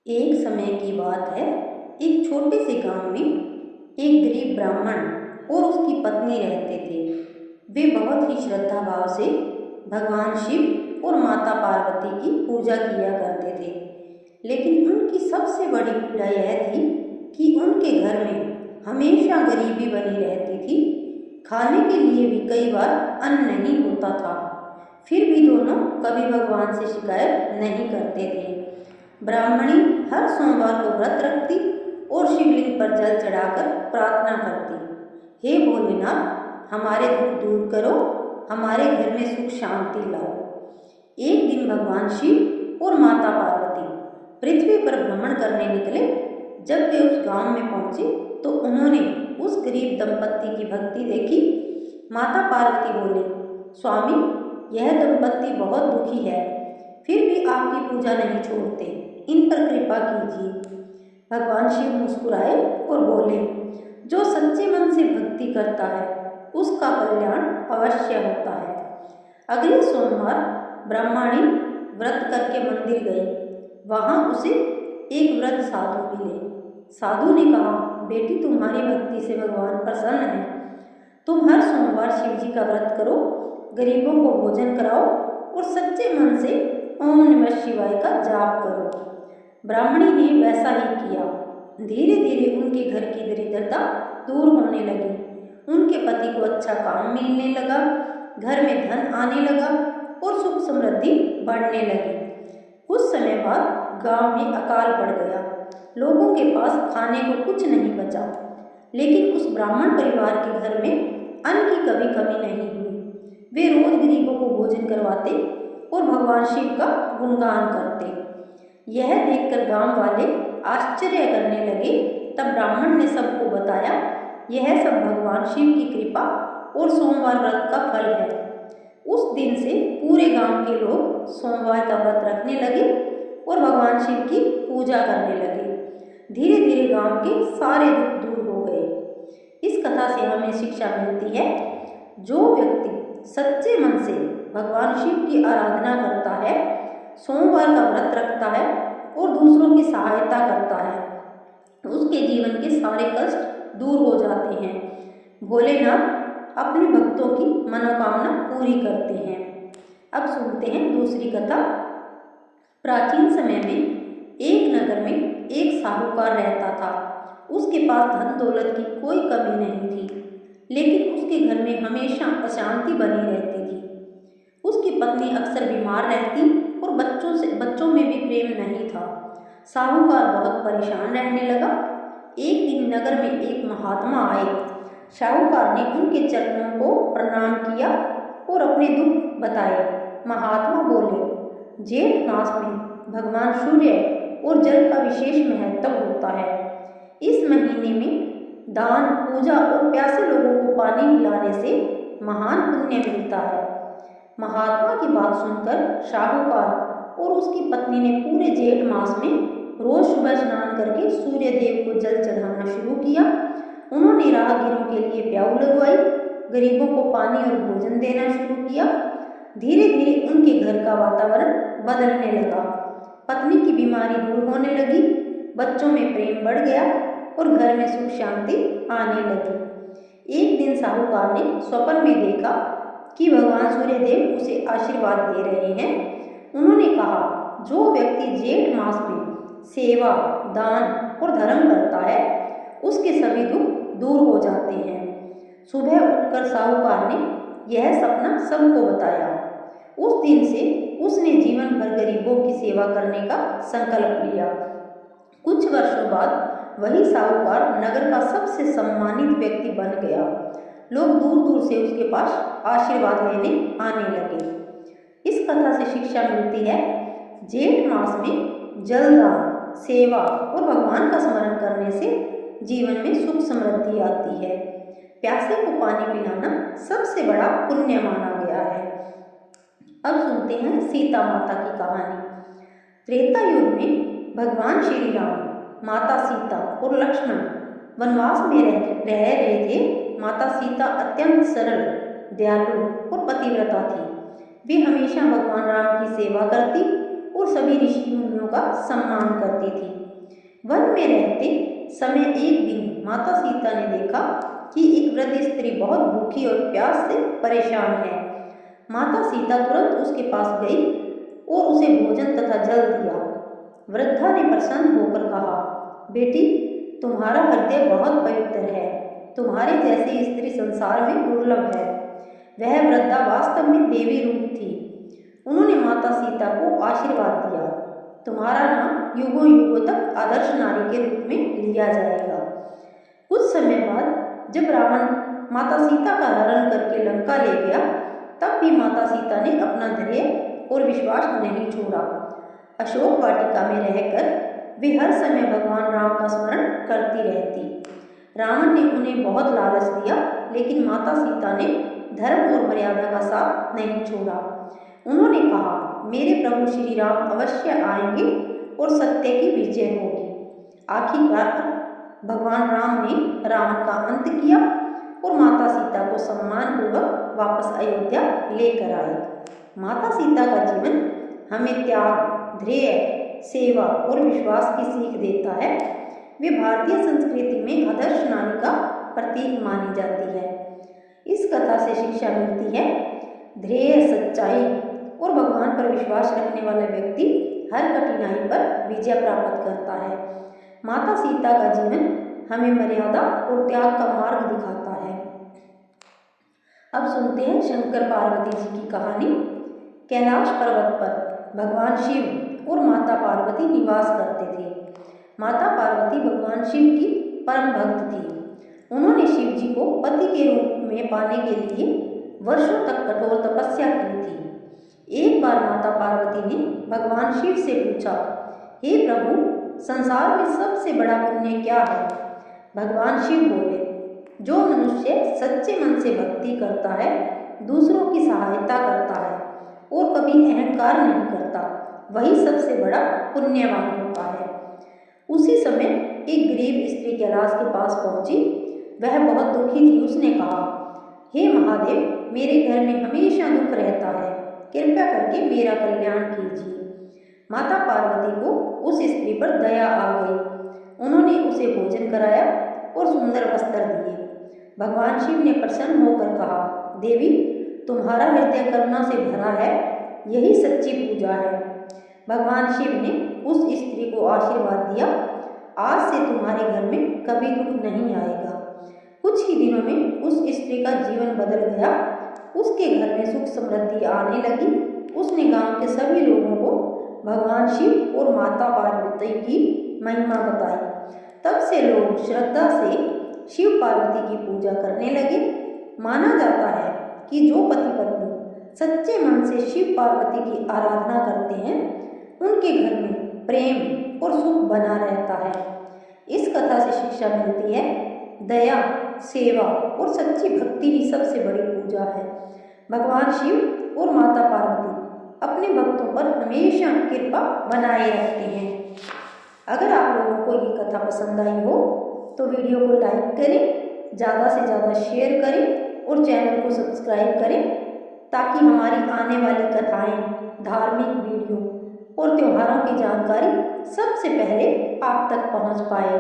एक समय की बात है। एक छोटे से गांव में एक गरीब ब्राह्मण और उसकी पत्नी रहते थे। वे बहुत ही श्रद्धा भाव से भगवान शिव और माता पार्वती की पूजा किया करते थे। लेकिन उनकी सबसे बड़ी पीड़ा यह थी कि उनके घर में हमेशा गरीबी बनी रहती थी। खाने के लिए भी कई बार अन्न नहीं होता था। फिर भी दोनों कभी भगवान से शिकायत नहीं करते थे। ब्राह्मणी हर सोमवार को व्रत रखती और शिवलिंग पर जल चढ़ाकर प्रार्थना करती, हे भोलेनाथ, हमारे दुख दूर करो, हमारे घर में सुख शांति लाओ। एक दिन भगवान शिव और माता पार्वती पृथ्वी पर भ्रमण करने निकले। जब वे उस गांव में पहुंचे तो उन्होंने उस गरीब दंपत्ति की भक्ति देखी। माता पार्वती बोले, स्वामी, यह दंपत्ति बहुत दुखी है, फिर भी आपकी पूजा नहीं छोड़ते, इन पर कृपा कीजिए। भगवान शिव मुस्कुराए और बोले, जो सच्चे मन से भक्ति करता है उसका कल्याण अवश्य होता है। अगले सोमवार ब्राह्मणी व्रत करके मंदिर गई। वहां उसे एक वृद्ध साधु मिले। साधु ने कहा, बेटी, तुम्हारी भक्ति से भगवान प्रसन्न है। तुम हर सोमवार शिव जी का व्रत करो, गरीबों को भोजन कराओ और सच्चे मन से ओम नमः शिवाय का जाप करो। ब्राह्मणी ने वैसा ही किया। धीरे धीरे उनके घर की दरिद्रता दूर होने लगी। उनके पति को अच्छा काम मिलने लगा, घर में धन आने लगा और सुख समृद्धि बढ़ने लगी। कुछ समय बाद गांव में अकाल पड़ गया। लोगों के पास खाने को कुछ नहीं बचा। लेकिन उस ब्राह्मण परिवार के घर में अन्न की कभी कमी नहीं हुई। वे रोज गरीबों को भोजन करवाते और भगवान शिव का गुणगान करते। यह देखकर गांव वाले आश्चर्य करने लगे। तब ब्राह्मण ने सबको बताया, यह सब भगवान शिव की कृपा और सोमवार व्रत का फल है। उस दिन से पूरे गांव के लोग सोमवार का व्रत रखने लगे और भगवान शिव की पूजा करने लगे। धीरे धीरे गांव के सारे दुख दूर हो गए। इस कथा से हमें शिक्षा मिलती है, जो व्यक्ति सच्चे मन से भगवान शिव की आराधना करता है, सोमवार का व्रत रखता है और दूसरों की सहायता करता है, उसके जीवन के सारे कष्ट दूर हो जाते हैं। भोलेनाथ अपने भक्तों की मनोकामना पूरी करते हैं। अब सुनते हैं दूसरी कथा। प्राचीन समय में एक नगर में एक साहूकार रहता था। उसके पास धन दौलत की कोई कमी नहीं थी, लेकिन उसके घर में हमेशा अशांति बनी रहती थी। उसकी पत्नी अक्सर बीमार रहती और बच्चों में भी प्रेम नहीं था। साहूकार बहुत परेशान रहने लगा। एक दिन नगर में एक महात्मा आए। साहूकार ने उनके चरणों को प्रणाम किया और अपने दुख बताए। महात्मा बोले, जेठ मास में भगवान सूर्य और जल का विशेष महत्व होता है। इस महीने में दान, पूजा और प्यासे लोगों को पानी पिलाने से महान पुण्य मिलता है। महात्मा की बात सुनकर साहूकार और उसकी पत्नी ने पूरे जेठ मास में रोज सुबह स्नान करके सूर्य देव को जल चढ़ाना शुरू किया। उन्होंने राहगीरों के लिए प्याऊ लगवाई, गरीबों को पानी और भोजन देना शुरू किया। धीरे धीरे उनके घर का वातावरण बदलने लगा। पत्नी की बीमारी दूर होने लगी, बच्चों में प्रेम बढ़ गया और घर में सुख शांति आने लगी। एक दिन साहूकार ने स्वप्न में देखा कि भगवान सूर्यदेव उसे आशीर्वाद दे रहे हैं। उन्होंने कहा, जो व्यक्ति जेठ मास में सेवा, दान और धर्म करता है, उसके सभी दुख दूर हो जाते हैं। सुबह उठकर साहूकार ने यह सपना सबको बताया। उस दिन से उसने जीवन भर गरीबों की सेवा करने का संकल्प लिया। कुछ वर्षों बाद वही साहूकार नगर का सबसे सम्मानित व्यक्ति बन गया। लोग दूर दूर से उसके पास आशीर्वाद लेने आने लगे। इस कथा से शिक्षा मिलती है, जेठ मास में जलदान, सेवा और भगवान का स्मरण करने से जीवन में सुख समृद्धि आती है। प्यासे को पानी पिलाना सबसे बड़ा पुण्य माना गया है। अब सुनते हैं सीता माता की कहानी। त्रेता युग में भगवान श्री राम, माता सीता और लक्ष्मण वनवास में रह रहे थे। माता सीता अत्यंत सरल, दयालु और पतिव्रता थी। वे हमेशा भगवान राम की सेवा करती और सभी ऋषि मुनियों का सम्मान करती थी। वन में रहते समय एक दिन माता सीता ने देखा कि एक वृद्ध स्त्री बहुत भूखी और प्यास से परेशान है। माता सीता तुरंत उसके पास गई और उसे भोजन तथा जल दिया। वृद्धा ने प्रसन्न होकर कहा, बेटी, तुम्हारा हृदय बहुत पवित्र है। तुम्हारे जैसी स्त्री संसार में दुर्लभ है। वह वृद्धा वास्तव में देवी रूप थी। उन्होंने माता सीता को आशीर्वाद दिया, तुम्हारा नाम युगों युगों तक आदर्श नारी के रूप में लिया जाएगा। कुछ समय बाद जब रावण माता सीता का हरण करके लंका ले गया, तब भी माता सीता ने अपना धैर्य और विश्वास नहीं छोड़ा। अशोक वाटिका में रहकर वे हर समय भगवान राम का स्मरण करती रहती। रावण ने उन्हें बहुत लालच दिया, लेकिन माता सीता ने धर्म और मर्यादा का साथ नहीं छोड़ा। उन्होंने कहा, मेरे प्रभु श्री राम अवश्य आएंगे और सत्य की विजय होगी। आखिरकार भगवान राम ने रावण का अंत किया और माता सीता को सम्मानपूर्वक वापस अयोध्या लेकर आए। माता सीता का जीवन हमें त्याग, धैर्य, सेवा और विश्वास की सीख देता है। वे भारतीय संस्कृति में आदर्श नारी का प्रतीक मानी जाती है। इस कथा से शिक्षा मिलती है, धैर्य, सच्चाई और भगवान पर विश्वास रखने वाला व्यक्ति हर कठिनाई पर विजय प्राप्त करता है। माता सीता का जीवन हमें मर्यादा और त्याग का मार्ग दिखाता है। अब सुनते हैं शंकर पार्वती जी की कहानी। कैलाश पर्वत पर भगवान शिव और माता पार्वती निवास करते थे। माता पार्वती भगवान शिव की परम भक्त थी। उन्होंने शिव जी को पति के रूप में पाने के लिए वर्षों तक कठोर तपस्या की थी। एक बार माता पार्वती ने भगवान शिव से पूछा, हे प्रभु, संसार में सबसे बड़ा पुण्य क्या है? भगवान शिव बोले, जो मनुष्य सच्चे मन से भक्ति करता है, दूसरों की सहायता करता है और कभी अहंकार नहीं करता, वही सबसे बड़ा पुण्यवान होता है। उसी समय एक गरीब स्त्री कैलाश के पास पहुंची। वह बहुत दुखी थी। उसने कहा, हे महादेव, मेरे घर में हमेशा दुख रहता है, कृपया करके मेरा कल्याण कीजिए। माता पार्वती को उस स्त्री पर दया आ गई। उन्होंने उसे भोजन कराया और सुंदर वस्त्र दिए। भगवान शिव ने प्रसन्न होकर कहा, देवी, तुम्हारा हृदय करुणा से भरा है, यही सच्ची पूजा है। भगवान शिव ने उस स्त्री को आशीर्वाद दिया, आज से तुम्हारे घर में कभी दुख नहीं आएगा। कुछ ही दिनों में उस स्त्री का जीवन बदल गया। उसके घर में सुख समृद्धि आने लगी। उसने गांव के सभी लोगों को भगवान शिव और माता पार्वती की महिमा बताई। तब से लोग श्रद्धा से शिव पार्वती की पूजा करने लगे। माना जाता है कि जो पति पत्नी सच्चे मन से शिव पार्वती की आराधना करते हैं, उनके घर में प्रेम और सुख बना रहता है। इस कथा से शिक्षा मिलती है, दया, सेवा और सच्ची भक्ति ही सबसे बड़ी पूजा है। भगवान शिव और माता पार्वती अपने भक्तों पर हमेशा कृपा बनाए रखते हैं। अगर आप लोगों को ये कथा पसंद आई हो तो वीडियो को लाइक करें, ज़्यादा से ज़्यादा शेयर करें और चैनल को सब्सक्राइब करें, ताकि हमारी आने वाली कथाएं, धार्मिक वीडियो और त्योहारों की जानकारी सबसे पहले आप तक पहुंच पाए।